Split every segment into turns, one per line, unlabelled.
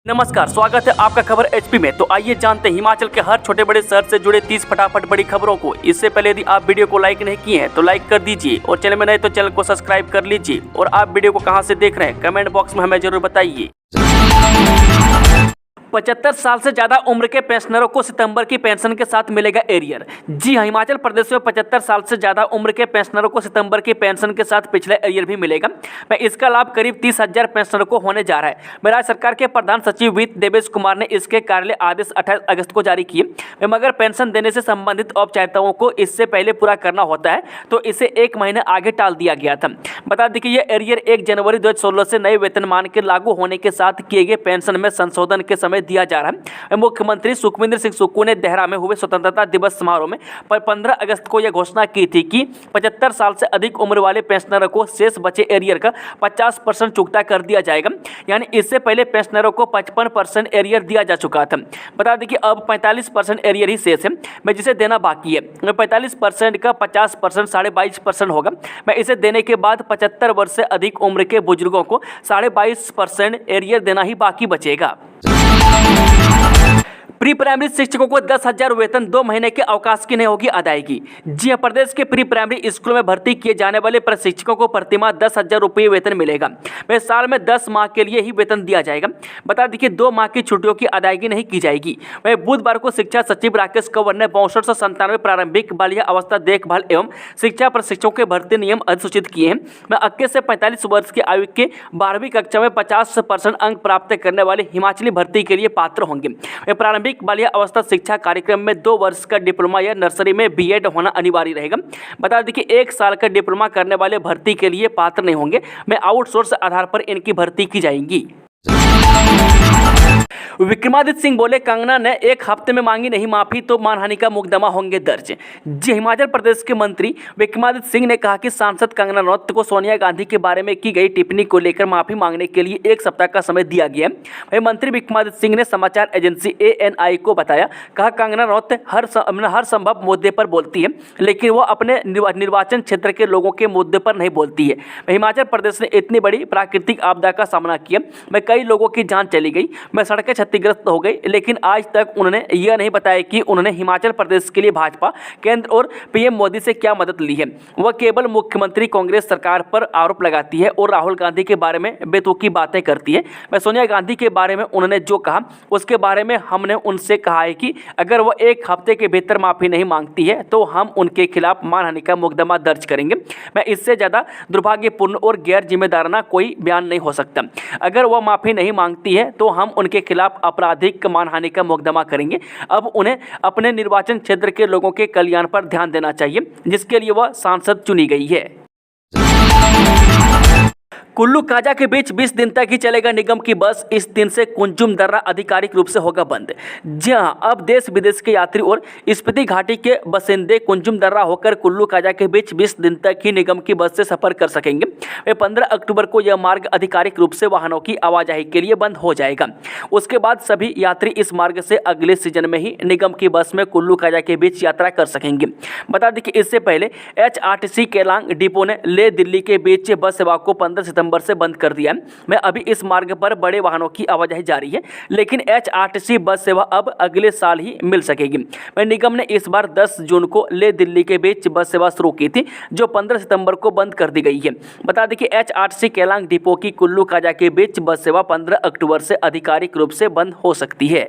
नमस्कार, स्वागत है आपका खबर एचपी में। तो आइए जानते हैं हिमाचल के हर छोटे बड़े शहर से जुड़े 30 फटाफट बड़ी खबरों को। इससे पहले यदि आप वीडियो को लाइक नहीं किए हैं तो लाइक कर दीजिए और चैनल में नए तो चैनल को सब्सक्राइब कर लीजिए। और आप वीडियो को कहां से देख रहे हैं कमेंट बॉक्स में हमें जरूर बताइए। 75 साल से ज्यादा उम्र के पेंशनरों को सितंबर की पेंशन के साथ मिलेगा एरियर। जी हां, हिमाचल प्रदेश में 75 साल से ज्यादा उम्र के पेंशनरों को सितंबर की पेंशन के साथ पिछला एरियर भी मिलेगा। मैं इसका लाभ करीब 30,000 पेंशनरों को होने जा रहा है। राज्य सरकार के प्रधान सचिव वित्त देवेश कुमार ने इसके कार्यालय आदेश 28 अगस्त को जारी किए। मगर पेंशन देने से संबंधित औपचारिकताओं को इससे पहले पूरा करना होता है तो इसे 1 महीने आगे टाल दिया गया था। बता दें कि यह एरियर 1 जनवरी 2016 से नए वेतनमान के लागू होने के साथ किए गए पेंशन में संशोधन के समय दिया जा रहा है। मुख्यमंत्री सुखविंदर सिंह सुक्खू ने देहरा में हुए स्वतंत्रता दिवस समारोह में 15 अगस्त को यह घोषणा की थी कि 75 साल से अधिक उम्र वाले पेंशनरों को शेष बचे एरियर का 50% चुकता कर दिया जाएगा। यानी इससे पहले पेंशनरों को 55% एरियर दिया जा चुका था। बता दें कि अब 45% एरियर ही शेष है मैं जिसे देना बाकी है। 45% का 50% 22.5% होगा। मैं इसे देने के बाद 75 वर्ष से अधिक उम्र के बुजुर्गों को 22.5% एरियर देना ही बाकी बचेगा। प्री प्राइमरी शिक्षकों को 10,000 वेतन 2 महीने के अवकाश की नहीं होगी अदायगी। जी हां, प्रदेश के प्री प्राइमरी स्कूलों में भर्ती किए जाने वाले प्रशिक्षकों को प्रतिमाह 10,000 रुपये वेतन मिलेगा। वह साल में 10 माह के लिए ही वेतन दिया जाएगा। बता दें कि 2 माह की छुट्टियों की अदायगी नहीं की जाएगी। वह बुधवार को शिक्षा सचिव राकेश कंवर ने 6297 प्रारंभिक बालिया अवस्था देखभाल एवं शिक्षा प्रशिक्षकों के भर्ती नियम अधिसूचित किए हैं। वह 21 से 45 वर्ष की आयु के 12वीं कक्षा में 50% अंक प्राप्त करने वाले हिमाचली भर्ती के लिए पात्र होंगे। वह प्रारंभिक बालिया अवस्था शिक्षा कार्यक्रम में 2 वर्ष का डिप्लोमा या नर्सरी में बीएड होना अनिवार्य रहेगा। बता दें कि 1 साल का डिप्लोमा करने वाले भर्ती के लिए पात्र नहीं होंगे। में आउटसोर्स आधार पर इनकी भर्ती की जाएगी। विक्रमादित्य सिंह बोले, कंगना ने 1 हफ्ते में मांगी नहीं माफी तो मानहानि का मुकदमा होंगे दर्ज। जी, हिमाचल प्रदेश के मंत्री विक्रमादित्य सिंह ने कहा कि सांसद कंगना रनौत को सोनिया गांधी के बारे में की गई टिप्पणी को लेकर माफी मांगने के लिए 1 सप्ताह का समय दिया गया है। वहीं मंत्री विक्रमादित्य सिंह ने समाचार एजेंसी ANI को बताया, कहा कंगना रनौत हर संभव मुद्दे पर बोलती है लेकिन वो अपने निर्वाचन क्षेत्र के लोगों के मुद्दे पर नहीं बोलती है। हिमाचल प्रदेश ने इतनी बड़ी प्राकृतिक आपदा का सामना किया, मैं कई लोगों की जान चली गई, मैं सड़कें क्षतिग्रस्त हो गई, लेकिन आज तक उन्होंने यह नहीं बताया कि उन्होंने हिमाचल प्रदेश के लिए भाजपा, केंद्र और PM मोदी से क्या मदद ली है। वह केवल मुख्यमंत्री कांग्रेस सरकार पर आरोप लगाती है और राहुल गांधी के बारे में बेतुकी बातें करती है। मैं सोनिया गांधी के बारे में उन्होंने जो कहा उसके बारे में हमने उनसे कहा है कि अगर वह 1 हफ्ते के भीतर माफी नहीं मांगती है तो हम उनके खिलाफ मानहानि का मुकदमा दर्ज करेंगे। मैं इससे ज्यादा दुर्भाग्यपूर्ण और गैर जिम्मेदाराना कोई बयान नहीं हो सकता। अगर वह माफी नहीं मांगती है तो हम उनके खिलाफ आपराधिक मानहानि का मुकदमा करेंगे। अब उन्हें अपने निर्वाचन क्षेत्र के लोगों के कल्याण पर ध्यान देना चाहिए जिसके लिए वह सांसद चुनी गई है। कुल्लू काजा के बीच 20 दिन तक ही चलेगा निगम की बस। इस दिन से कुंजुम दर्रा आधिकारिक रूप से होगा बंद। जी हां, अब देश विदेश के यात्री और स्पीति घाटी के बसिंदे कुंजुम दर्रा होकर कुल्लू काजा के बीच 20 दिन तक ही निगम की बस से सफर कर सकेंगे। वे 15 अक्टूबर को यह मार्ग आधिकारिक रूप से वाहनों की आवाजाही के लिए बंद हो जाएगा। उसके बाद सभी यात्री इस मार्ग से अगले सीजन में ही निगम की बस में कुल्लू काजा के बीच यात्रा कर सकेंगे। बता दें कि इससे पहले HRTC केलांग डिपो ने ले दिल्ली के बीच बस सेवा को 15 सितंबर से बंद कर दिया। मैं अभी इस मार्ग पर बड़े वाहनों की आवाजाही जारी है लेकिन HRTC बस सेवा अब अगले साल ही मिल सकेगी। मैं निगम ने इस बार 10 जून को ले दिल्ली के बीच बस सेवा शुरू की थी जो 15 सितंबर को बंद कर दी गई है। बता दें कि HRTC केलांग डिपो की कुल्लू काजा के बीच बस सेवा 15 अक्टूबर से आधिकारिक रूप से बंद हो सकती है।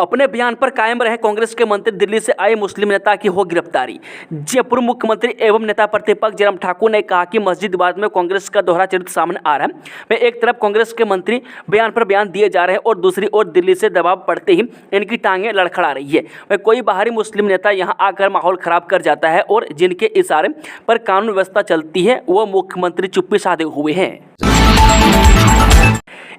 अपने बयान पर कायम रहे कांग्रेस के मंत्री, दिल्ली से आए मुस्लिम नेता की हो गिरफ्तारी। जयपुर मुख्यमंत्री एवं नेता प्रतिपक्ष जयराम ठाकुर ने कहा कि मस्जिद विवाद में कांग्रेस का दोहरा चरित्र सामने आ रहा है। वे एक तरफ कांग्रेस के मंत्री बयान पर बयान दिए जा रहे हैं और दूसरी ओर दिल्ली से दबाव पड़ते ही इनकी टांगें लड़खड़ा रही है। वह कोई बाहरी मुस्लिम नेता यहां आकर माहौल खराब कर जाता है और जिनके इशारे पर कानून व्यवस्था चलती है वो मुख्यमंत्री चुप्पी साधे हुए हैं।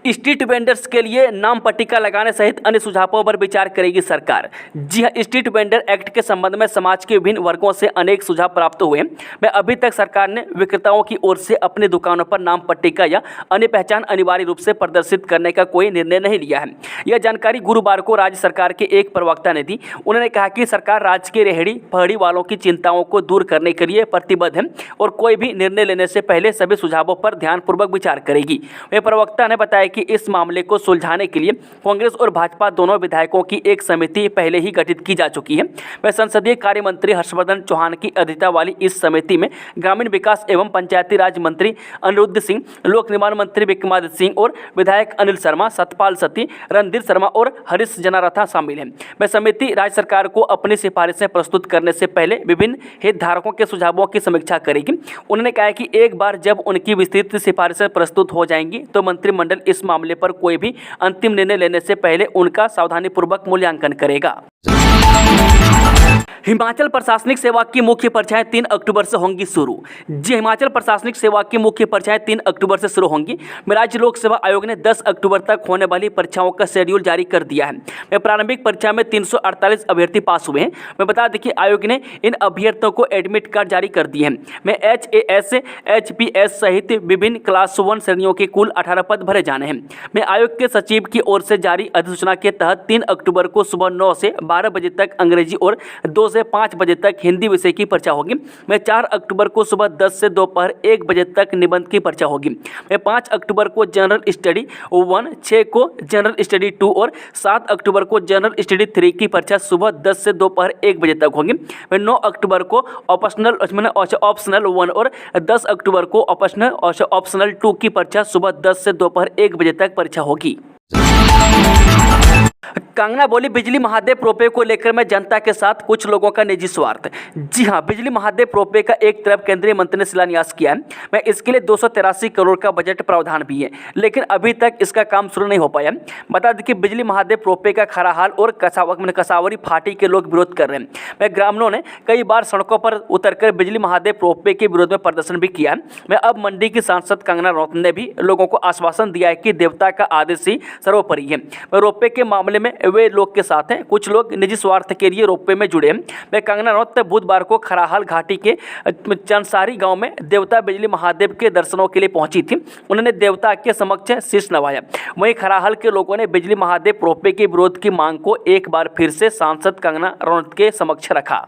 स्ट्रीट वेंडर्स के लिए नाम पट्टिका लगाने सहित अन्य सुझावों पर विचार करेगी सरकार। जी हां, स्ट्रीट वेंडर एक्ट के संबंध में समाज के विभिन्न वर्गों से अनेक सुझाव प्राप्त हुए हैं। मैं अभी तक सरकार ने विक्रेताओं की ओर से अपनी दुकानों पर नाम पट्टिका या अन्य पहचान अनिवार्य रूप से प्रदर्शित करने का कोई निर्णय नहीं लिया है। यह जानकारी गुरुवार को राज्य सरकार के एक प्रवक्ता ने दी। उन्होंने कहा कि सरकार राज्य के रेहड़ी पहड़ी वालों की चिंताओं को दूर करने के लिए प्रतिबद्ध है और कोई भी निर्णय लेने से पहले सभी सुझावों पर ध्यानपूर्वक विचार करेगी। वह प्रवक्ता ने बताया कि इस मामले को सुलझाने के लिए कांग्रेस और भाजपा दोनों विधायकों की एक समिति पहले ही गठित की जा चुकी है। वह संसदीय कार्य मंत्री हर्षवर्धन चौहान की अध्यक्षता वाली इस समिति में ग्रामीण विकास एवं पंचायती राज मंत्री अनिरुद्ध सिंह, लोक निर्माण मंत्री विक्रमादित्य सिंह और विधायक अनिल शर्मा, सतपाल सत्ती, रणधीर शर्मा और हरीश जनारथा शामिल हैं। वह समिति राज्य सरकार को अपनी सिफारिशें प्रस्तुत करने से पहले विभिन्न हितधारकों के सुझावों की समीक्षा करेगी। उन्होंने कहा कि एक बार जब उनकी विस्तृत सिफारिशें प्रस्तुत हो जाएंगी तो मंत्रिमंडल इस मामले पर कोई भी अंतिम निर्णय लेने से पहले उनका सावधानीपूर्वक मूल्यांकन करेगा। हिमाचल प्रशासनिक सेवा की मुख्य परीक्षाएं 3 अक्टूबर से होंगी शुरू। जी, हिमाचल प्रशासनिक सेवा की मुख्य परीक्षाएं 3 अक्टूबर से शुरू होंगी। राज्य लोक सेवा आयोग ने 10 अक्टूबर तक होने वाली परीक्षाओं का शेड्यूल जारी कर दिया है। प्रारंभिक परीक्षा में 348 अभ्यर्थी पास हुए हैं। मैं बता दें कि आयोग ने इन अभ्यर्थियों को एडमिट कार्ड जारी कर दिए हैं। में HAS, HPS सहित विभिन्न क्लास 1 श्रेणियों के कुल 18 पद भरे जाने हैं। में आयोग के सचिव की ओर से जारी अधिसूचना के तहत 3 अक्टूबर को सुबह 9 से 12 बजे तक अंग्रेजी और 2 से 5 बजे तक हिंदी विषय की परीक्षा होगी। में 4 अक्टूबर को सुबह 10 से दोपहर 1 बजे तक निबंध की परीक्षा होगी। में 5 अक्टूबर को जनरल स्टडी 1, 6 को जनरल स्टडी 2 और 7 अक्टूबर को जनरल स्टडी 3 की परीक्षा सुबह 10 से दोपहर 1 बजे तक होगी। में 9 अक्टूबर को ऑप्शनल 1 और 10 अक्टूबर को ऑप्शनल 2 की परीक्षा सुबह 10 से दोपहर 1 बजे तक परीक्षा होगी। कंगना बोली, बिजली महादेव रोपवे को लेकर मैं जनता के साथ कुछ लोगों का निजी स्वार्थ। जी हां, बिजली महादेव रोपवे का एक तरफ केंद्रीय मंत्री ने शिलान्यास किया है। मैं इसके लिए 283 करोड़ का बजट प्रावधान भी है, लेकिन अभी तक इसका काम शुरू नहीं हो पाया। बता दें कि बिजली महादेव रोपवे का खराहाल और कसावरी फाटी के लोग विरोध कर रहे हैं। मैं ग्रामीणों ने कई बार सड़कों पर उतरकर बिजली महादेव रोपवे के विरोध में प्रदर्शन भी किया है। मैं अब मंडी की सांसद कंगना रनौत ने भी लोगों को आश्वासन दिया है कि देवता का आदेश ही सर्वोपरि है। रोपवे के मामले में वे लोग के साथ हैं। कुछ लोग निजी स्वार्थ के लिए रोपवे में जुड़े हैं। वे कंगना रनौत बुधवार को खराहाल घाटी के चंदसारी गांव में देवता बिजली महादेव के दर्शनों के लिए पहुंची थी। उन्होंने देवता के समक्ष शीश नवाया। वहीं खराहाल के लोगों ने बिजली महादेव रोपवे के विरोध की मांग को एक बार फिर से सांसद कंगना रनौत के समक्ष रखा।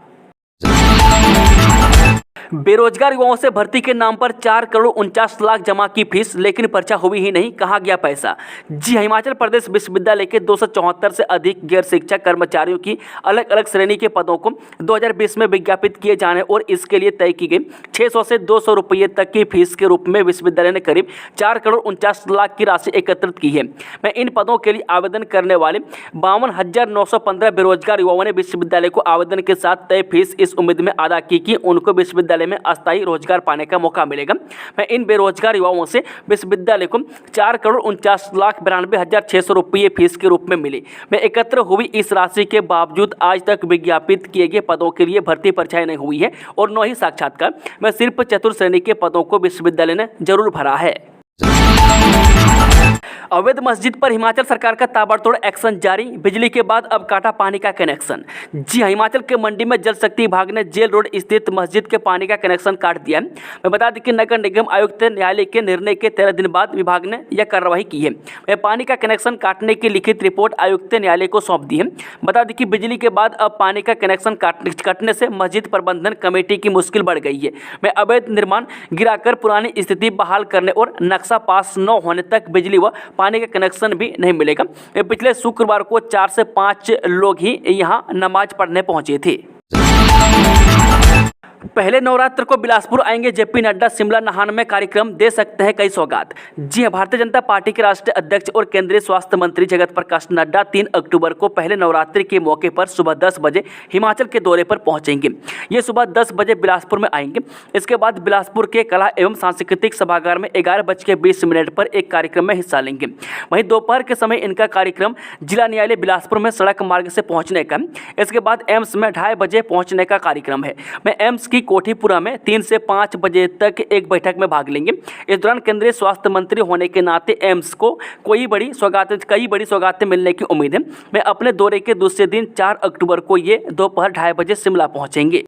बेरोजगार युवाओं से भर्ती के नाम पर 4 करोड़ 49 लाख जमा की फीस, लेकिन परीक्षा हुई ही नहीं, कहाँ गया पैसा। जी, हिमाचल प्रदेश विश्वविद्यालय के 274 से अधिक गैर शिक्षक कर्मचारियों की अलग अलग श्रेणी के पदों को 2020 में विज्ञापित किए जाने और इसके लिए तय की गई 600 से 200 रुपये तक की फीस के रूप में विश्वविद्यालय ने करीब 4 करोड़ 49 लाख की राशि एकत्रित की है। मैं इन पदों के लिए आवेदन करने वाले 52,915 बेरोजगार युवाओं ने विश्वविद्यालय को आवेदन के साथ तय फीस इस उम्मीद में अदा की कि उनको विश्वविद्यालय में अस्थायी रोजगार पाने का मौका मिलेगा। मैं इन बेरोजगार युवाओं से विश्वविद्यालय को 4 करोड़ 49,92,600 रुपये फीस के रूप में मिले। मैं एकत्र हुई इस राशि के बावजूद आज तक विज्ञापित किए गए पदों के लिए भर्ती परीक्षाएं नहीं हुई है और न ही साक्षात्कार। मैं सिर्फ चतुर्थ श्रेणी के पदों को विश्वविद्यालय ने जरूर भरा है। अवैध मस्जिद पर हिमाचल सरकार का ताबड़तोड़ एक्शन जारी, बिजली के बाद अब काटा पानी का कनेक्शन। जी, हिमाचल के मंडी में जल शक्ति विभाग ने जेल रोड स्थित मस्जिद के पानी का कनेक्शन काट दिया है। मैं बता दें कि नगर निगम आयुक्त न्यायालय के निर्णय के 13 दिन बाद विभाग ने यह कार्रवाई की है। वह पानी का कनेक्शन काटने की लिखित रिपोर्ट आयुक्त न्यायालय को सौंप दी है। बता दें कि बिजली के बाद अब पानी का कनेक्शन काटने से मस्जिद प्रबंधन कमेटी की मुश्किल बढ़ गई है। मैं अवैध निर्माण गिराकर पुरानी स्थिति बहाल करने और नक्शा पास न होने तक बिजली व पानी का कनेक्शन भी नहीं मिलेगा। पिछले शुक्रवार को 4 से 5 लोग ही यहां नमाज पढ़ने पहुंचे थे। पहले नवरात्र को बिलासपुर आएंगे जेपी नड्डा, शिमला नहान में कार्यक्रम, दे सकते हैं कई सौगात। जी हां, भारतीय जनता पार्टी के राष्ट्रीय अध्यक्ष और केंद्रीय स्वास्थ्य मंत्री जगत प्रकाश नड्डा 3 अक्टूबर को पहले नवरात्रि के मौके पर सुबह 10 बजे हिमाचल के दौरे पर पहुंचेंगे। ये सुबह 10 बजे बिलासपुर में आएंगे। इसके बाद बिलासपुर के कला एवं सांस्कृतिक सभागार में 11:20 पर एक कार्यक्रम में हिस्सा लेंगे। वहीं दोपहर के समय इनका कार्यक्रम जिला न्यायालय बिलासपुर में सड़क मार्ग से पहुँचने का। इसके बाद एम्स में 2:30 बजे पहुँचने का कार्यक्रम है। मैं एम्स की कोठीपुरा में 3 से 5 बजे तक एक बैठक में भाग लेंगे। इस दौरान केंद्रीय स्वास्थ्य मंत्री होने के नाते एम्स को कई बड़ी सौगातें मिलने की उम्मीद है। मैं अपने दौरे के दूसरे दिन 4 अक्टूबर को ये दोपहर 2:30 बजे शिमला पहुंचेंगे।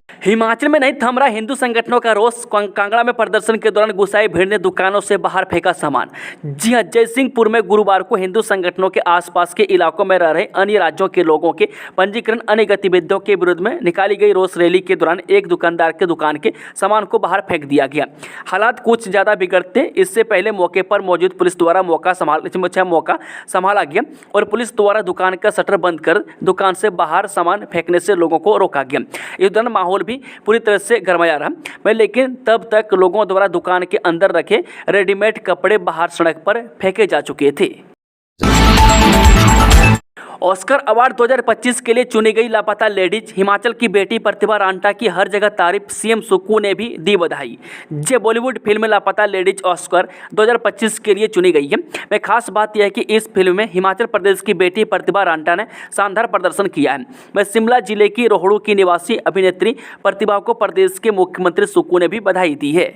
हिमाचल में नहीं थम रहा हिंदू संगठनों का रोष। कांगड़ा में प्रदर्शन के दौरान गुस्साई भीड़ ने दुकानों से बाहर फेंका सामान। जी हां, जयसिंहपुर में गुरुवार को हिंदू संगठनों के आसपास के इलाकों में रह रहे अन्य राज्यों के लोगों के पंजीकरण अन्य गतिविधियों के विरोध में निकाली गई रोष रैली के दौरान एक दुकानदार के दुकान के सामान को बाहर फेंक दिया गया। हालात कुछ ज्यादा बिगड़ते इससे पहले मौके पर मौजूद पुलिस द्वारा मौका संभाला गया और पुलिस द्वारा दुकान का शटर बंद कर दुकान से बाहर सामान फेंकने से लोगों को रोका गया। इस दौरान माहौल भी पूरी तरह से गरमाया रहा, लेकिन तब तक लोगों द्वारा दुकान के अंदर रखे रेडीमेड कपड़े बाहर सड़क पर फेंके जा चुके थे। ऑस्कर अवार्ड 2025 के लिए चुनी गई लापता लेडीज हिमाचल की बेटी प्रतिभा रांटा की हर जगह तारीफ। सीएम सुक्कू ने भी दी बधाई। जे बॉलीवुड फिल्म लापता लेडीज ऑस्कर 2025 के लिए चुनी गई है। में खास बात यह है कि इस फिल्म में हिमाचल प्रदेश की बेटी प्रतिभा रांटा ने शानदार प्रदर्शन किया है। वह शिमला जिले की रोहड़ू की निवासी अभिनेत्री प्रतिभा को प्रदेश के मुख्यमंत्री सुक्कू ने भी बधाई दी है।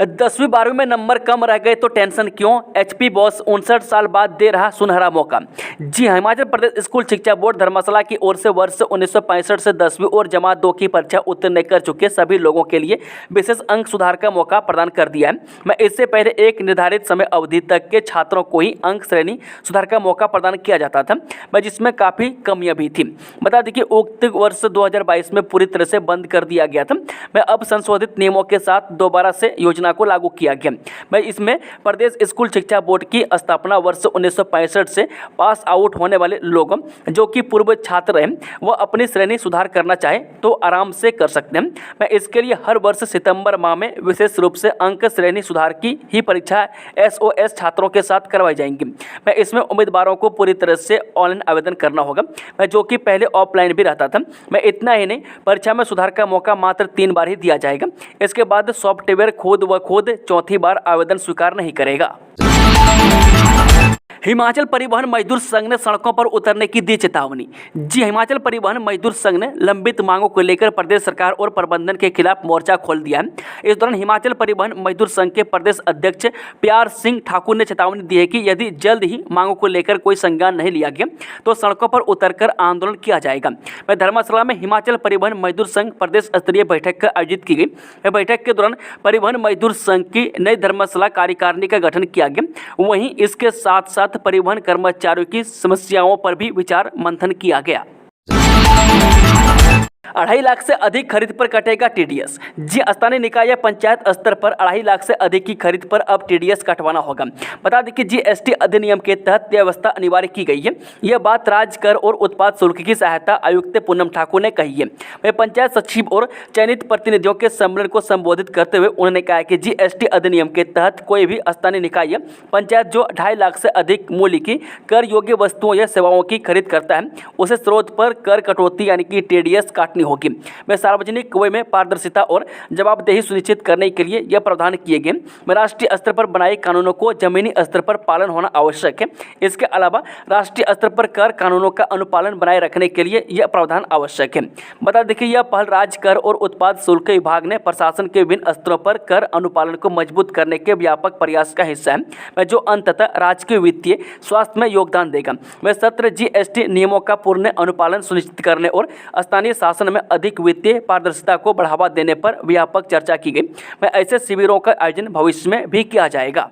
10वीं 12वीं में नंबर कम रह गए तो टेंशन क्यों? एचपी बॉस 59 साल बाद दे रहा सुनहरा मौका। जी हाँ, हिमाचल प्रदेश स्कूल शिक्षा बोर्ड धर्मशाला की ओर से वर्ष 1965 से 10वीं और जमात 2 की परीक्षा उत्तीर्ण कर चुके सभी लोगों के लिए विशेष अंक सुधार का मौका प्रदान कर दिया है। मैं इससे पहले एक निर्धारित समय अवधि तक के छात्रों को ही अंक श्रेणी सुधार का मौका प्रदान किया जाता था, जिसमें काफ़ी कमियां भी थी। बता दें कि उक्त वर्ष 2022 में पूरी तरह से बंद कर दिया गया था। मैं अब संशोधित नियमों के साथ दोबारा से योजना को लागू किया गया। इसमें प्रदेश स्कूल शिक्षा बोर्ड की स्थापना वर्ष 1965 से पास आउट होने वाले लोगों जो कि पूर्व छात्र हैं वह अपनी श्रेणी सुधार करना चाहे तो आराम से कर सकते हैं। मैं इसके लिए हर वर्ष सितंबर माह में विशेष रूप से अंक श्रेणी सुधार की ही परीक्षा SOS छात्रों के साथ करवाई जाएंगी। मैं इसमें उम्मीदवारों को पूरी तरह से ऑनलाइन आवेदन करना होगा, जो कि पहले ऑफलाइन भी रहता था। मैं इतना ही नहीं, परीक्षा में सुधार का मौका मात्र 3 बार ही दिया जाएगा। इसके बाद सॉफ्टवेयर खुद चौथी बार आवेदन स्वीकार नहीं करेगा। हिमाचल परिवहन मजदूर संघ ने सड़कों पर उतरने की दी चेतावनी। जी, हिमाचल परिवहन मजदूर संघ ने लंबित मांगों को लेकर प्रदेश सरकार और प्रबंधन के खिलाफ मोर्चा खोल दिया है। इस दौरान हिमाचल परिवहन मजदूर संघ के प्रदेश अध्यक्ष प्यार सिंह ठाकुर ने चेतावनी दी है कि यदि जल्द ही मांगों को लेकर कोई संज्ञान नहीं लिया गया तो सड़कों पर उतरकर आंदोलन किया जाएगा। वह धर्मशाला में हिमाचल परिवहन मजदूर संघ प्रदेश स्तरीय बैठक आयोजित की गई। बैठक के दौरान परिवहन मजदूर संघ की नई धर्मशाला कार्यकारिणी का गठन किया गया। वहीं इसके साथ साथ परिवहन कर्मचारियों की समस्याओं पर भी विचार मंथन किया गया। 2.5 लाख से अधिक खरीद पर कटेगा टीडीएस। जी, स्थानीय निकाय या पंचायत स्तर पर 2.5 लाख से अधिक की खरीद पर अब टीडीएस कटवाना होगा। बता दें कि जीएसटी अधिनियम के तहत यह व्यवस्था अनिवार्य की गई है। यह बात राज्य कर और उत्पाद शुल्क की सहायता आयुक्त पूनम ठाकुर ने कही है। वे पंचायत सचिव और चयनित प्रतिनिधियों के सम्मेलन को संबोधित करते हुए उन्होंने कहा कि जीएसटी अधिनियम के तहत कोई भी स्थानीय निकाय या पंचायत जो 2.5 लाख से अधिक मूल्य की कर योग्य वस्तुओं या सेवाओं की खरीद करता है उसे स्रोत पर कर कटौती यानी कि टीडीएस काटनी होगी। में सार्वजनिक वे में पारदर्शिता और जवाबदेही सुनिश्चित करने के लिए यह प्रावधान किए गए। में राष्ट्रीय स्तर पर बनाए कानूनों को जमीनी स्तर पर पालन होना आवश्यक है। इसके अलावा राष्ट्रीय स्तर पर कर कानूनों का अनुपालन बनाए रखने के लिए यह प्रावधान आवश्यक है। बता दें कि यह पहल राज्य कर और उत्पाद शुल्क विभाग ने प्रशासन के विभिन्न स्तरों पर कर अनुपालन को मजबूत करने के व्यापक प्रयास का हिस्सा है, जो अंततः राज्य के वित्तीय स्वास्थ्य में योगदान देगा। वह सत्र जीएसटी नियमों का पूर्ण अनुपालन सुनिश्चित करने और स्थानीय शासन में अधिक वित्तीय पारदर्शिता को बढ़ावा देने पर व्यापक चर्चा की गई। ऐसे शिविरों का आयोजन भविष्य में भी किया जाएगा।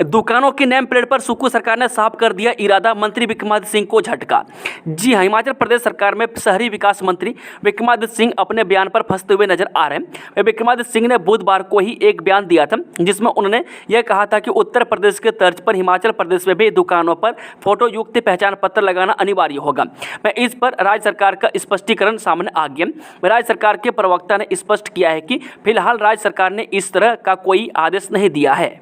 दुकानों की नेम प्लेट पर सुक्कू सरकार ने साफ कर दिया इरादा, मंत्री विक्रमादित्य सिंह को झटका। जी हाँ, हिमाचल प्रदेश सरकार में शहरी विकास मंत्री विक्रमादित्य सिंह अपने बयान पर फंसते हुए नजर आ रहे हैं। विक्रमादित्य सिंह ने बुधवार को ही एक बयान दिया था जिसमें उन्होंने यह कहा था कि उत्तर प्रदेश के तर्ज पर हिमाचल प्रदेश में भी दुकानों पर फोटो युक्त पहचान पत्र लगाना अनिवार्य होगा। इस पर राज्य सरकार का स्पष्टीकरण सामने आ गया। राज्य सरकार के प्रवक्ता ने स्पष्ट किया है कि फिलहाल राज्य सरकार ने इस तरह का कोई आदेश नहीं दिया है।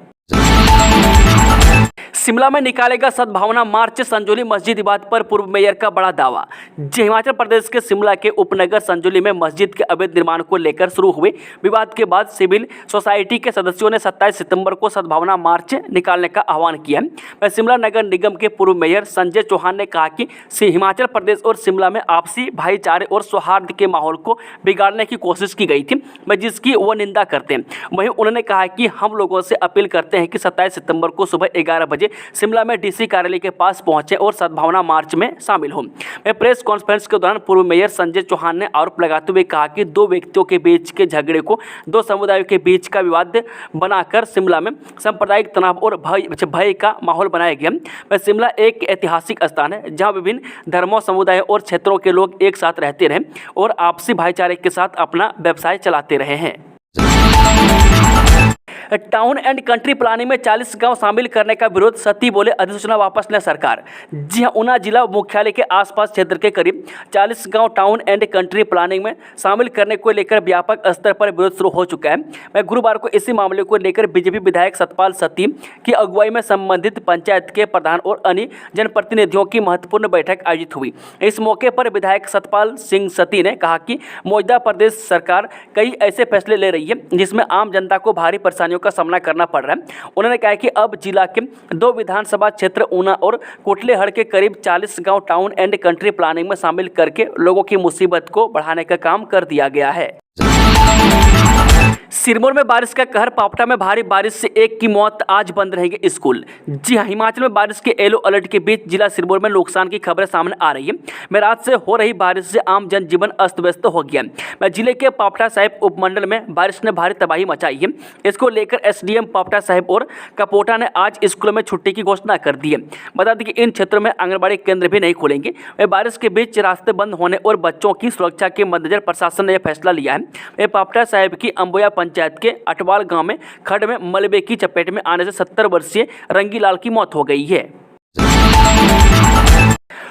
शिमला में निकालेगा सद्भावना मार्च, संजौली मस्जिद विवाद पर पूर्व मेयर का बड़ा दावा। जी, हिमाचल प्रदेश के शिमला के उपनगर संजौली में मस्जिद के अवैध निर्माण को लेकर शुरू हुए विवाद के बाद सिविल सोसाइटी के सदस्यों ने 27 सितंबर को सद्भावना मार्च निकालने का आह्वान किया है। शिमला नगर निगम के पूर्व मेयर संजय चौहान ने कहा कि हिमाचल प्रदेश और शिमला में आपसी भाईचारे और सौहार्द के माहौल को बिगाड़ने की कोशिश की गई थी, जिसकी वो निंदा करते हैं। वहीं उन्होंने कहा कि हम लोगों से अपील करते हैं कि 27 सितंबर को सुबह 11 बजे शिमला में डीसी कार्यालय के पास पहुंचे और सद्भावना मार्च में शामिल हों। मैं प्रेस कॉन्फ्रेंस के दौरान पूर्व मेयर संजय चौहान ने आरोप लगाते हुए कहा कि दो व्यक्तियों के बीच के झगड़े को दो समुदायों के बीच का विवाद बनाकर शिमला में सांप्रदायिक तनाव और भय का माहौल बनाया गया। वह शिमला एक ऐतिहासिक स्थान है जहां विभिन्न धर्मों, समुदायों और क्षेत्रों के लोग एक साथ रहते रहे और आपसी भाईचारे के साथ अपना व्यवसाय चलाते रहे हैं। टाउन एंड कंट्री प्लानिंग में 40 गांव शामिल करने का विरोध, सती बोले अधिसूचना वापस ले सरकार। जी हां, ऊना जिला मुख्यालय के आसपास क्षेत्र के करीब 40 गांव टाउन एंड कंट्री प्लानिंग में शामिल करने को लेकर व्यापक स्तर पर विरोध शुरू हो चुका है। मैं गुरुवार को इसी मामले को लेकर बीजेपी विधायक सतपाल सती की अगुवाई में संबंधित पंचायत के प्रधान और अन्य जनप्रतिनिधियों की महत्वपूर्ण बैठक आयोजित हुई। इस मौके पर विधायक सतपाल सिंह सती ने कहा कि मौजूदा प्रदेश सरकार कई ऐसे फैसले ले रही है जिसमें आम जनता को भारी परेशानियों का सामना करना पड़ रहा है। उन्होंने कहा कि अब जिला के 2 विधानसभा क्षेत्र ऊना और कोटलेहड़ के करीब 40 गांव टाउन एंड कंट्री प्लानिंग में शामिल करके लोगों की मुसीबत को बढ़ाने का काम कर दिया गया है। सिरमौर में बारिश का कहर, पापटा में भारी बारिश से एक की मौत, आज बंद रहेंगे स्कूल। जी हां, हिमाचल में बारिश के येलो अलर्ट के बीच जिला सिरमौर में नुकसान की खबरें सामने आ रही है। मैं रात से हो रही बारिश से आम जनजीवन अस्त व्यस्त हो गया। मैं जिले के पापटा साहिब उपमंडल में बारिश ने भारी तबाही मचाई है। इसको लेकर एसडीएम पापटा साहिब और कपोटा ने आज स्कूलों में छुट्टी की घोषणा कर दी है। बता दें कि इन क्षेत्रों में आंगनबाड़ी केंद्र भी नहीं खुलेंगे। मैं बारिश के बीच रास्ते बंद होने और बच्चों की सुरक्षा के मद्देनजर प्रशासन ने यह फैसला लिया है। मैं पापटा साहिब की अंबोया पंचायत के अटवाल गांव में खड्ड में मलबे की चपेट में आने से 70 वर्षीय रंगीलाल की मौत हो गई है।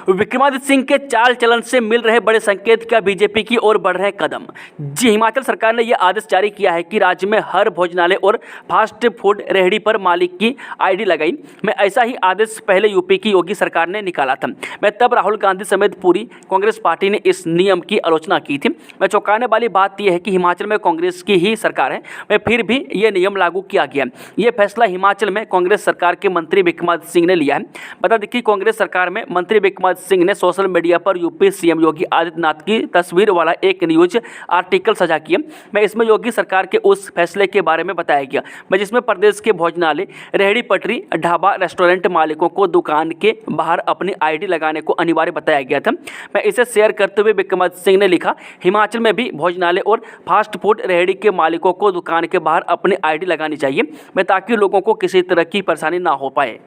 विक्रमादित्य सिंह के चाल चलन से मिल रहे बड़े संकेत का बीजेपी की ओर बढ़ रहे कदम। जी, हिमाचल सरकार ने यह आदेश जारी किया है कि राज्य में हर भोजनालय और फास्ट फूड रेहड़ी पर मालिक की आईडी लगाई। मैं ऐसा ही आदेश पहले यूपी की योगी सरकार ने निकाला था। मैं तब राहुल गांधी समेत पूरी कांग्रेस पार्टी ने इस नियम की आलोचना की थी। मैं चौंकाने वाली बात यह है कि हिमाचल में कांग्रेस की ही सरकार है, मैं फिर भी ये नियम लागू किया गया। ये फैसला हिमाचल में कांग्रेस सरकार के मंत्री विक्रमादित्य सिंह ने लिया है। बता दें कि कांग्रेस सरकार में मंत्री विक्रमादित्य सिंह ने सोशल मीडिया पर यूपी सीएम योगी आदित्यनाथ की तस्वीर वाला एक न्यूज आर्टिकल साझा किया। मैं इसमें योगी सरकार के उस फैसले के बारे में बताया गया, मैं जिसमें प्रदेश के भोजनालय, रेहड़ी पटरी, ढाबा, रेस्टोरेंट मालिकों को दुकान के बाहर अपनी आईडी लगाने को अनिवार्य बताया गया था। मैं इसे शेयर करते हुए विक्रमादित्य सिंह ने लिखा, हिमाचल में भी भोजनालय और फास्ट फूड रेहड़ी के मालिकों को दुकान के बाहर अपनी आईडी लगानी चाहिए, मैं ताकि लोगों को किसी तरह की परेशानी ना हो पाए।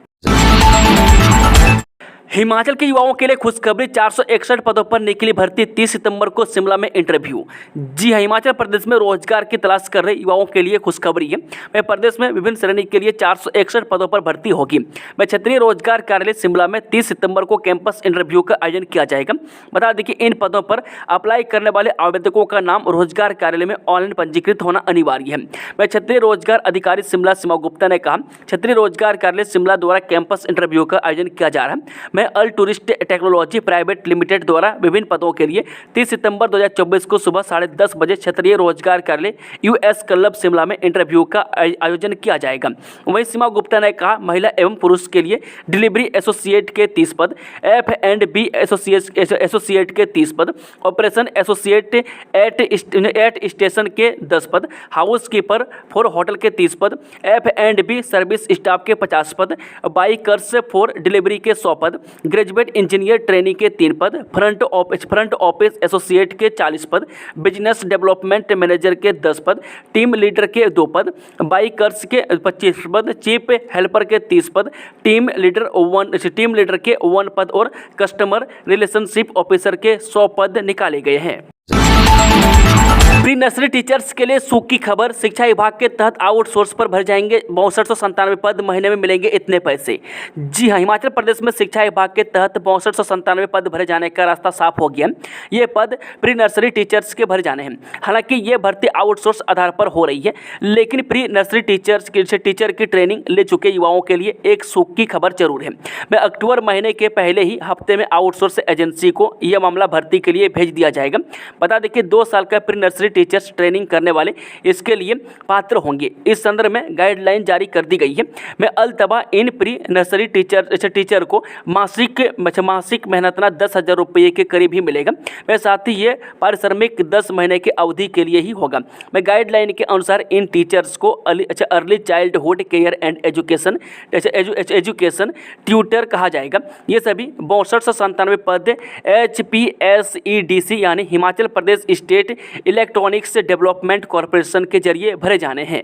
हिमाचल के युवाओं के लिए खुशखबरी, 461 पदों पर निकली भर्ती, 30 सितंबर को शिमला में इंटरव्यू। जी हां, हिमाचल प्रदेश में रोजगार की तलाश कर रहे युवाओं के लिए खुशखबरी है। मैं प्रदेश में विभिन्न श्रेणी के लिए 461 पदों पर भर्ती होगी। मैं क्षेत्रीय रोजगार कार्यालय शिमला में 30 सितंबर को कैंपस इंटरव्यू का आयोजन किया जाएगा। बता दें कि इन पदों पर अप्लाई करने वाले आवेदकों का नाम रोजगार कार्यालय में ऑनलाइन पंजीकृत होना अनिवार्य है। मैं क्षेत्रीय रोजगार अधिकारी शिमला सीमा गुप्ता ने कहा, क्षेत्रीय रोजगार कार्यालय शिमला द्वारा कैंपस इंटरव्यू का आयोजन किया जा रहा है। मैं अल टूरिस्ट टेक्नोलॉजी प्राइवेट लिमिटेड द्वारा विभिन्न पदों के लिए 30 सितंबर 2024 को सुबह 10:30 बजे क्षेत्रीय रोजगार कार्यालय यूएस क्लब शिमला में इंटरव्यू का आयोजन किया जाएगा। वहीं सीमा गुप्ता ने कहा, महिला एवं पुरुष के लिए डिलीवरी एसोसिएट के 30 पद, F&B एसोसिएट के 30 पद, ऑपरेशन एसोसिएट एट स्टेशन के 10 पद, हाउस कीपर फॉर होटल के 30 पद, F&B सर्विस स्टाफ के 50 पद, बाइकर्स फॉर डिलीवरी के 100 पद, ग्रेजुएट इंजीनियर ट्रेनी के 3 पद, फ्रंट ऑफिस एसोसिएट के 40 पद, बिजनेस डेवलपमेंट मैनेजर के 10 पद, टीम लीडर के 2 पद, बाइकर्स के 25 पद, चीफ हेल्पर के 30 पद, टीम लीडर के 1 पद और कस्टमर रिलेशनशिप ऑफिसर के 100 पद निकाले गए हैं। प्री नर्सरी टीचर्स के लिए सुख की खबर, शिक्षा विभाग के तहत आउटसोर्स पर भर जाएंगे 6297 पद, महीने में मिलेंगे इतने पैसे। जी हां, हिमाचल प्रदेश में शिक्षा विभाग के तहत 6297 पद भरे जाने का रास्ता साफ हो गया। ये पद प्री नर्सरी टीचर्स के भरे जाने हैं। हालांकि ये भर्ती आउटसोर्स आधार पर हो रही है, लेकिन प्री नर्सरी टीचर की ट्रेनिंग ले चुके युवाओं के लिए एक सुख की खबर जरूर है। मैं अक्टूबर महीने के पहले ही हफ्ते में आउटसोर्स एजेंसी को यह मामला भर्ती के लिए भेज दिया जाएगा। बता दें कि 2 साल का pre nursery nursery teachers training करने वाले इसके लिए पात्र होंगे। इस संदर्भ में गाइडलाइन जारी कर दी गई है। मैं अल्तबा इन प्री नर्सरी टीचर को मासिक मेहनतना 10,000 रुपये के करीब ही मिलेगा। मैं साथ ही ये पारिश्रमिक 10 महीने की अवधि के लिए ही होगा। मैं गाइडलाइन के अनुसार इन टीचर्स को early childhood care and education tutor कहा जाएगा। ये सभी 62 से 97 पद HPSEDC यानी Himachal Pradesh state electronics development corporation के जरिए भरे जाने हैं।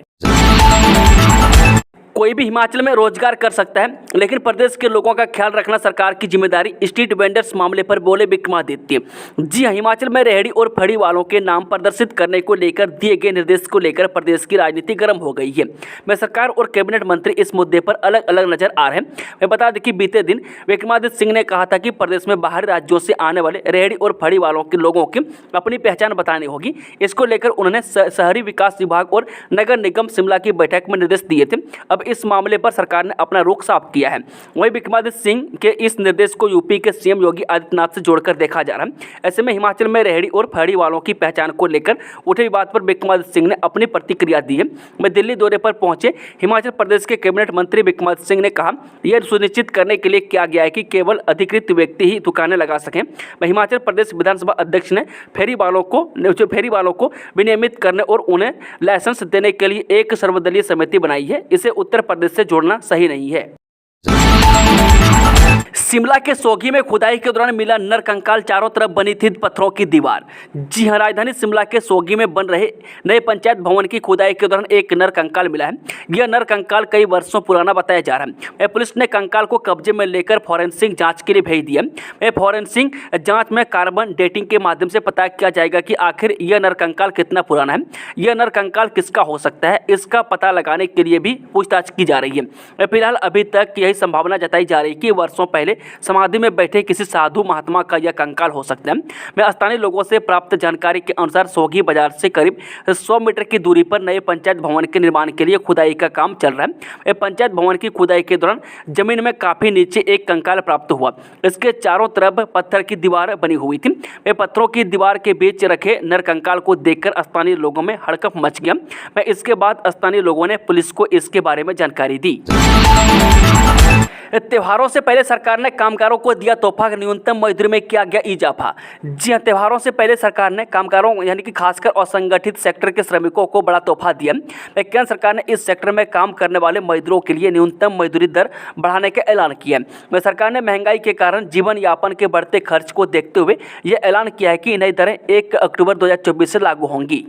कोई भी हिमाचल में रोजगार कर सकता है, लेकिन प्रदेश के लोगों का ख्याल रखना सरकार की जिम्मेदारी, स्ट्रीट वेंडर्स मामले पर बोले विक्रमादित्य। जी हां, हिमाचल में रेहड़ी और फड़ी वालों के नाम प्रदर्शित करने को लेकर दिए गए निर्देश को लेकर प्रदेश की राजनीति गर्म हो गई है। मैं सरकार और कैबिनेट मंत्री इस मुद्दे पर अलग अलग नजर आ रहे हैं। मैं बता दें कि बीते दिन विक्रमादित्य सिंह ने कहा था कि प्रदेश में बाहरी राज्यों से आने वाले रेहड़ी और फड़ी वालों के लोगों की अपनी पहचान बतानी होगी। इसको लेकर उन्होंने शहरी विकास विभाग और नगर निगम शिमला की बैठक में निर्देश दिए थे। अब इस मामले पर सरकार ने अपना रुख साफ किया है। वहीं विक्रमादित्य सिंह के इस निर्देश को यूपी के सीएम योगी आदित्यनाथ से जोड़कर देखा जा रहा है। ऐसे में हिमाचल में रेहड़ी और फड़ी वालों की पहचान को लेकर उठे विवाद पर विक्रमादित्य सिंह ने अपनी प्रतिक्रिया दी है। मैं दिल्ली दौरे पर पहुंचे हिमाचल प्रदेश के कैबिनेट मंत्री विक्रमादित्य सिंह ने कहा, यह सुनिश्चित करने के लिए किया गया है कि केवल अधिकृत व्यक्ति ही दुकानें लगा सकें। हिमाचल प्रदेश विधानसभा अध्यक्ष ने फेरी वालों को विनियमित करने और उन्हें लाइसेंस देने के लिए एक सर्वदलीय समिति बनाई है। इसे उत्तर प्रदेश से जोड़ना सही नहीं है। शिमला के सोगी में खुदाई के दौरान मिला नर कंकाल, चारों तरफ बनी थी पत्थरों की दीवार। जी हां, राजधानी शिमला के सोगी में बन रहे नए पंचायत भवन की खुदाई के दौरान एक नर कंकाल मिला है। यह नर कंकाल कई वर्षों पुराना बताया जा रहा है। पुलिस ने कंकाल को कब्जे में लेकर फॉरेंसिक जांच के लिए भेज दिया। फॉरेंसिक जांच में कार्बन डेटिंग के माध्यम से पता किया जाएगा कि आखिर यह नर कंकाल कितना पुराना है। यह नर कंकाल किसका हो सकता है, इसका पता लगाने के लिए भी पूछताछ की जा रही है। फिलहाल अभी तक यही संभावना जताई जा रही है कि वर्षों पहले समाधि में बैठे किसी साधु महात्मा का यह कंकाल हो सकता है। मैं स्थानीय लोगों से प्राप्त जानकारी के अनुसार सोगी बाजार से करीब 100 मीटर की दूरी पर नए पंचायत भवन के निर्माण के लिए खुदाई का काम चल रहा है। पंचायत भवन की खुदाई के दौरान जमीन में काफी नीचे एक कंकाल प्राप्त हुआ। इसके चारों तरफ पत्थर की दीवार बनी हुई थी। पत्थरों की दीवार के बीच रखे नर कंकाल को देखकर स्थानीय लोगों में हड़कंप मच गया। इसके बाद स्थानीय लोगों ने पुलिस को इसके बारे में जानकारी दी। त्योहारों से पहले सरकार ने कामगारों को दिया तोहफा, न्यूनतम मजदूरी में किया गया इजाफा। जी हां, त्योहारों से पहले सरकार ने कामगारों यानी कि खासकर असंगठित सेक्टर के श्रमिकों को बड़ा तोहफा दिया। केंद्र सरकार ने इस सेक्टर में काम करने वाले मजदूरों के लिए न्यूनतम मजदूरी दर बढ़ाने का ऐलान किया। सरकार ने महंगाई के कारण जीवन यापन के बढ़ते खर्च को देखते हुए यह ऐलान किया है कि नई दरें 1 अक्टूबर 2024 से लागू होंगी।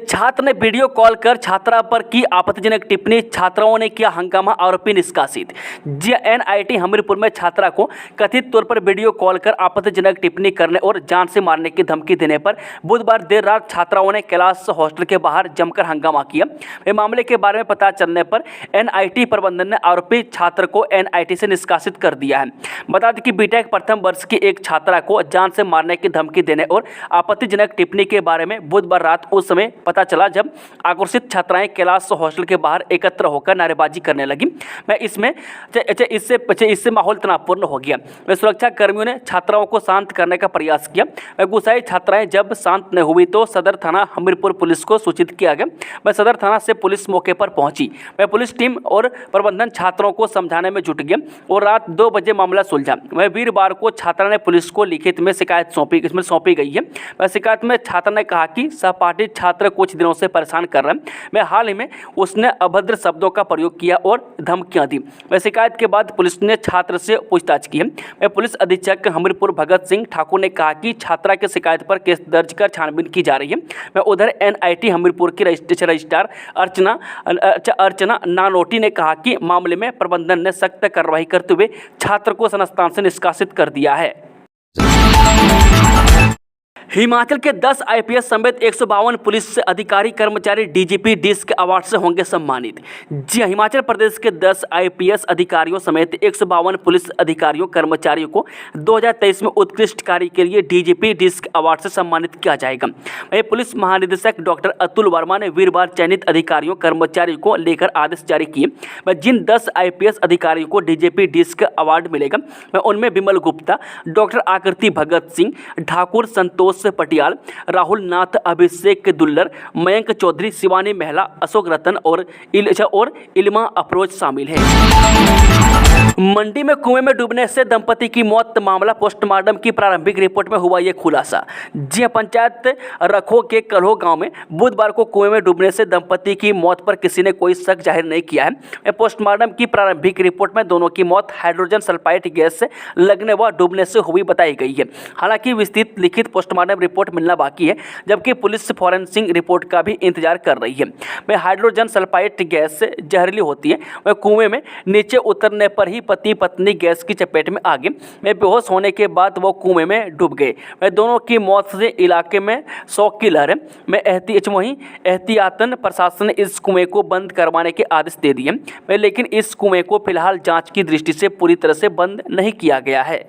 छात्र ने वीडियो कॉल कर छात्रा पर की आपत्तिजनक टिप्पणी, छात्राओं ने किया हंगामा, आरोपी निष्कासित। जी NIT हमीरपुर में छात्रा को कथित तौर पर वीडियो कॉल कर आपत्तिजनक टिप्पणी करने और जान से मारने की धमकी देने पर बुधवार देर रात छात्राओं ने कैलाश हॉस्टल के बाहर जमकर हंगामा किया। इस मामले के बारे में पता चलने पर NIT प्रबंधन ने आरोपी छात्र को NIT से निष्कासित कर दिया है। बता दें कि बीटेक प्रथम वर्ष की एक छात्रा को जान से मारने की धमकी देने और आपत्तिजनक टिप्पणी के बारे में बुधवार रात उस समय पता चला जब आक्रोशित छात्राएं कैलाश हॉस्टल के बाहर एकत्र होकर नारेबाजी करने लगी। इससे माहौल तनावपूर्ण हो गया। सुरक्षा कर्मियों ने छात्राओं को शांत करने का प्रयास किया। गुस्साई छात्राएं जब शांत न हुई तो सदर थाना हमीरपुर पुलिस को सूचित किया गया। सदर थाना से पुलिस मौके पर पहुंची। पुलिस टीम और प्रबंधन छात्रों को समझाने में जुट गया और रात 2 बजे मामला सुलझा। वीरवार को छात्रा ने पुलिस को लिखित में शिकायत सौंपी गई है। शिकायत में छात्रा ने कहा कि सहपाठी छात्र कुछ दिनों से परेशान कर रहे हैं। हाल ही में उसने अभद्र शब्दों का प्रयोग किया और धमकियां दी। शिकायत के बाद पुलिस ने छात्र से पूछताछ की है। पुलिस अधीक्षक हमीरपुर भगत सिंह ठाकुर ने कहा कि छात्रा की शिकायत पर केस दर्ज कर छानबीन की जा रही है। उधर NIT हमीरपुर की रजिस्ट्रार अर्चना नानोटी ने कहा कि मामले में प्रबंधन ने सख्त कार्रवाई करते हुए छात्र को संस्थान से निष्कासित कर दिया है। हिमाचल के 10 IPS समेत 152 पुलिस अधिकारी कर्मचारी DGP डिस्क अवार्ड से होंगे सम्मानित। जी हिमाचल प्रदेश के 10 IPS अधिकारियों समेत 152 पुलिस अधिकारियों कर्मचारियों को 2023 में उत्कृष्ट कार्य के लिए DGP डिस्क अवार्ड से सम्मानित किया जाएगा। वहीं पुलिस महानिदेशक डॉक्टर अतुल वर्मा ने वीरवार चयनित अधिकारियों कर्मचारियों को लेकर आदेश जारी किए। जिन 10 IPS अधिकारियों को DGP डिस्क अवार्ड मिलेगा उनमें विमल गुप्ता, डॉक्टर आकृति भगत सिंह, ठाकुर संतोष आयुष पटियाल, राहुल नाथ, अभिषेक दुल्लर, मयंक चौधरी, शिवानी महिला, अशोक रतन और इल्मा अफरोज शामिल हैं। मंडी में कुएं में डूबने से दंपति की मौत मामला पोस्टमार्टम की प्रारंभिक रिपोर्ट में हुआ यह खुलासा। जी पंचायत रखो के कल्हो गांव में बुधवार को कुएं में डूबने से दंपति की मौत पर किसी ने कोई शक जाहिर नहीं किया है। पोस्टमार्टम की प्रारंभिक रिपोर्ट में दोनों की मौत हाइड्रोजन सल्फाइड गैस से लगने व डूबने से हुई बताई गई है। हालांकि विस्तृत लिखित पोस्टमार्टम रिपोर्ट मिलना बाकी है, जबकि पुलिस फॉरेंसिक रिपोर्ट का भी इंतजार कर रही है। वह हाइड्रोजन सल्फाइड गैस से जहरीली होती है। वह कुएं में नीचे उतरने पर ही पति पत्नी गैस की चपेट में आ गए। वे बेहोश होने के बाद वो कुएं में डूब गए। वे दोनों की मौत से इलाके में शोक की लहर है। वहीं एहतियातन प्रशासन ने इस कुएं को बंद करवाने के आदेश दे दिए, लेकिन इस कुएं को फिलहाल जांच की दृष्टि से पूरी तरह से बंद नहीं किया गया है।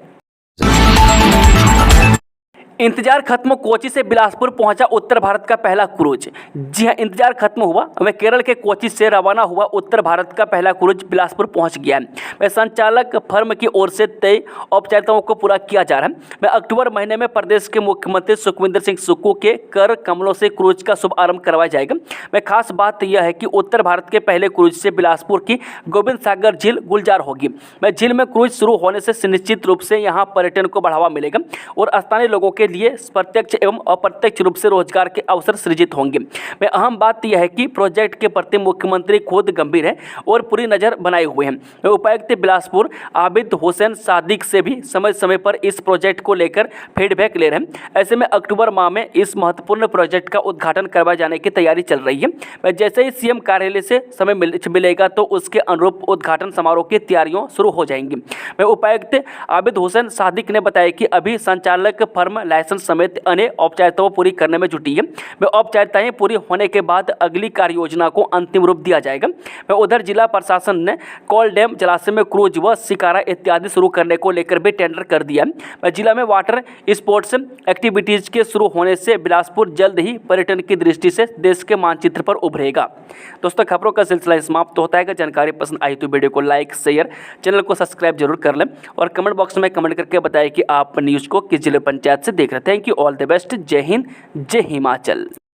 इंतजार खत्म, कोची से बिलासपुर पहुंचा उत्तर भारत का पहला क्रूज। जी हां, इंतजार खत्म हुआ। वह केरल के कोची से रवाना हुआ उत्तर भारत का पहला क्रूज बिलासपुर पहुंच गया है। वह संचालक फर्म की ओर से तय औपचारिकताओं को पूरा किया जा रहा है। वह अक्टूबर महीने में प्रदेश के मुख्यमंत्री सुखविंदर सिंह सुक्खू के कर कमलों से क्रूज का शुभारंभ करवाया जाएगा। वह खास बात यह है कि उत्तर भारत के पहले क्रूज से बिलासपुर की गोविंद सागर झील गुलजार होगी। वह झील में क्रूज शुरू होने से सुनिश्चित रूप से यहाँ पर्यटन को बढ़ावा मिलेगा और स्थानीय लोगों के लिए प्रत्यक्ष एवं अप्रत्यक्ष रूप से रोजगार के अवसर सृजित होंगे। में अहम बात यह है कि प्रोजेक्ट के प्रति मुख्यमंत्री खुद गंभीर है और पूरी नजर बनाए हुए हैं। वे उपायुक्त बिलासपुर आबिद हुसैन सादिक से भी समय समय पर इस प्रोजेक्ट को लेकर फीडबैक ले रहे हैं। ऐसे में अक्टूबर माह में इस महत्वपूर्ण प्रोजेक्ट का उद्घाटन करवाए जाने की तैयारी चल रही है। जैसे ही सीएम कार्यालय से समय मिलेगा तो उसके अनुरूप उद्घाटन समारोह की तैयारियां शुरू हो जाएंगी। उपायुक्त आबिद हुसैन सादिक ने बताया कि अभी संचालक फर्म लाइसेंस समेत अन्य औपचारिकताओं पूरी करने में जुटी है। वे औपचारिकताएं पूरी होने के बाद अगली कार्य योजना को अंतिम रूप दिया जाएगा। वे उधर जिला प्रशासन ने कोल डैम जलाशय में क्रूज व शिकारा इत्यादि शुरू करने को लेकर भी टेंडर कर दिया है। जिला में वाटर स्पोर्ट्स एक्टिविटीज के शुरू होने से बिलासपुर जल्द ही पर्यटन की दृष्टि से देश के मानचित्र पर उभरेगा। दोस्तों, खबरों का सिलसिला समाप्त होता है। जानकारी पसंद आई तो वीडियो को लाइक, शेयर, चैनल को सब्सक्राइब जरूर कर लें और कमेंट बॉक्स में कमेंट करके बताएं कि आप न्यूज़ को किस जिले पंचायत से देख रहे थे। Thank you, all the best. जय हिंद, जय हिमाचल।